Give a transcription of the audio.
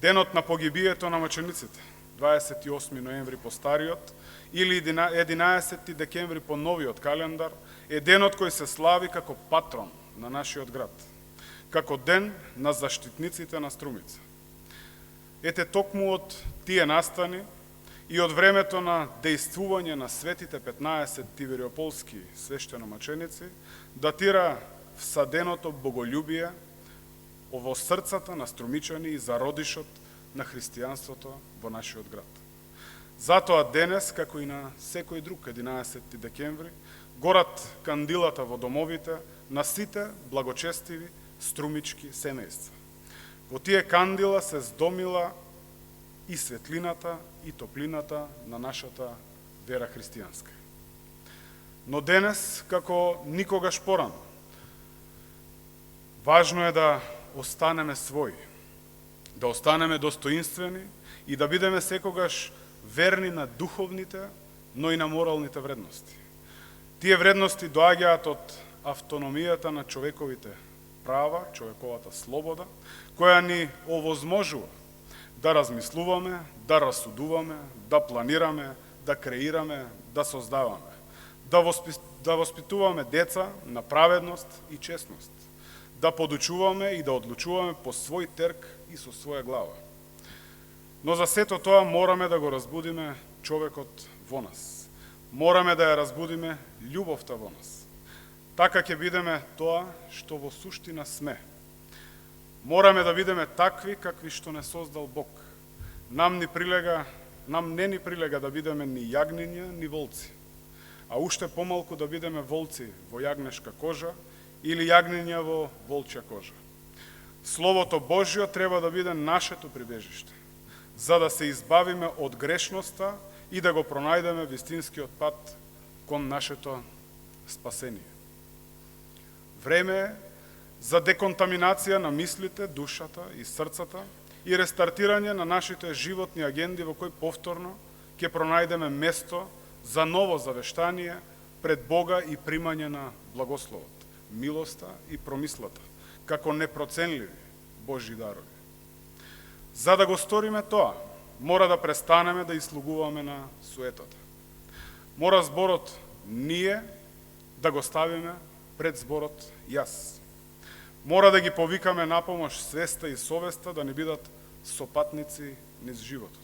Денот на погибието на мъчениците, 28 ноември по стариот, или 11 декември по новиот календар, е денот кој се слави како патрон на нашиот град, како ден на заштитниците на Струмица. Ете токму од тие настани и од времето на дејствување на светите 15 тивериополски свештеномаченици, датира всаденото боголюбие во срцата на струмичани и зародишот на христијанството во нашиот град. Затоа денес, како и на секој друг 11 декември, горат кандилата во домовите на сите благочестиви струмички семејства. Во тие кандила се здомила и светлината и топлината на нашата вера христијанска. Но денес, како никогаш порано, важно е да останеме своји, да останеме достоинствени и да бидеме секогаш верни на духовните, но и на моралните вредности. Тие вредности доаѓаат од автономијата на човековите права, човековата слобода, која ни овозможува да размислуваме, да расудуваме, да планираме, да креираме, да создаваме, да воспитуваме деца на праведност и честност, да подучуваме и да одлучуваме по свој терк и со своја глава. Но за сето тоа мораме да го разбудиме човекот во нас. Мораме да ја разбудиме љубовта во нас. Така ќе бидеме тоа што во суштина сме. Мораме да бидеме такви какви што не создал Бог. Нам не ни прилега да бидеме ни јагниња, ни волци, а уште помалку да бидеме волци во јагнешка кожа или јагниња во волчја кожа. Словото Божјо треба да биде нашето прибежиште, за да се избавиме од грешноста и да го пронајдеме вистинскиот пат кон нашето спасение. Време е за деконтаминација на мислите, душата и срцата и рестартирање на нашите животни агенди во кој повторно ќе пронајдеме место за ново завештание пред Бога и примање на благословот, милоста и промислата, како непроценливи Божји дарови. За да го сториме тоа, мора да престанеме да слугуваме на суетата. Мора зборот ние да го ставиме пред зборот јас. Мора да ги повикаме на помош свеста и совеста да не бидат сопатници низ животот.